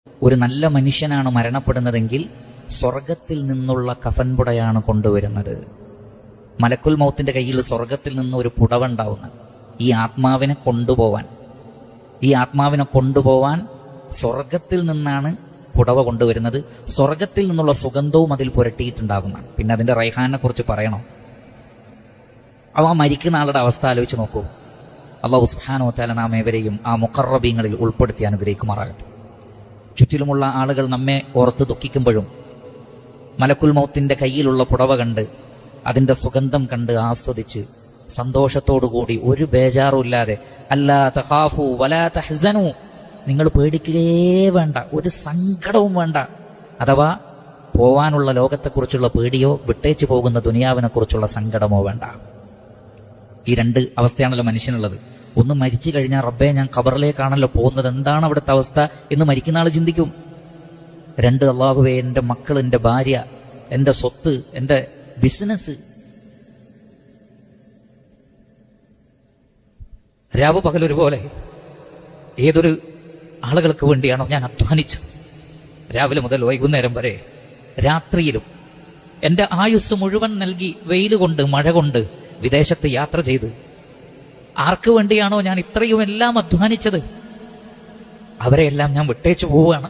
ഒരു നല്ല മനുഷ്യനാണ് മരണപ്പെടുന്നതെങ്കിൽ സ്വർഗത്തിൽ നിന്നുള്ള കഫൻപുടയാണ് കൊണ്ടുവരുന്നത്. മലക്കുൽ മൗത്തിന്റെ കയ്യിൽ സ്വർഗത്തിൽ നിന്ന് ഒരു പുടവ ഉണ്ടാവുന്ന ഈ ആത്മാവിനെ കൊണ്ടുപോവാൻ സ്വർഗത്തിൽ നിന്നാണ് പുടവ കൊണ്ടുവരുന്നത്. സ്വർഗത്തിൽ നിന്നുള്ള സുഗന്ധവും അതിൽ പുരട്ടിയിട്ടുണ്ടാകുന്നതാണ്. പിന്നെ അതിന്റെ റൈഹാനെ കുറിച്ച് പറയണോ? അവ മരിക്കുന്ന ആളുടെ അവസ്ഥ ആലോചിച്ച് നോക്കൂ. അല്ലാഹു സുബ്ഹാനഹു വ തആല നാം ഏവരെയും ആ മുഖറബീങ്ങളിൽ ഉൾപ്പെടുത്തി അനുഗ്രഹിക്കുമാറാകട്ടെ. ചുറ്റിലുമുള്ള ആളുകൾ നമ്മെ ഓർത്ത് ദുഃഖിക്കുമ്പോഴും മലക്കുൽ മൗത്തിന്റെ കയ്യിലുള്ള പുടവ കണ്ട് അതിന്റെ സുഗന്ധം കണ്ട് ആസ്വദിച്ച് സന്തോഷത്തോടുകൂടി ഒരു ബേജാറുമില്ലാതെ അല്ലാ തഖാഫു വലാ തഹ്സനു, നിങ്ങൾ പേടിക്കുകയേ വേണ്ട, ഒരു സങ്കടവും വേണ്ട. അഥവാ പോവാനുള്ള ലോകത്തെക്കുറിച്ചുള്ള പേടിയോ വിട്ടേച്ചു പോകുന്ന ദുനിയാവിനെ കുറിച്ചുള്ള സങ്കടമോ വേണ്ട. ഈ രണ്ട് അവസ്ഥയാണല്ലോ മനുഷ്യനുള്ളത്. ഒന്ന് മരിച്ചു കഴിഞ്ഞാൽ റബ്ബേ ഞാൻ ഖബറിലേക്കാണല്ലോ പോകുന്നത്, എന്താണ് അവിടുത്തെ അവസ്ഥ എന്ന് മരിക്കുന്ന ആൾ ചിന്തിക്കും. രണ്ട്, അല്ലാഹുവേ എൻ്റെ മക്കൾ, എൻ്റെ ഭാര്യ, എൻ്റെ സ്വത്ത്, എൻ്റെ ബിസിനസ്. രാവ് പകലൊരുപോലെ ഏതൊരു ആളുകൾക്ക് വേണ്ടിയാണോ ഞാൻ അധ്വാനിച്ചത്, രാവിലെ മുതൽ വൈകുന്നേരം വരെ, രാത്രിയിലും എൻ്റെ ആയുസ് മുഴുവൻ നൽകി വെയിൽ കൊണ്ട് മഴ കൊണ്ട് വിദേശത്ത് യാത്ര ചെയ്ത് ആർക്ക് വേണ്ടിയാണോ ഞാൻ ഇത്രയും എല്ലാം അധ്വാനിച്ചത്, അവരെയെല്ലാം ഞാൻ വിട്ടേച്ചു പോവുകയാണ്.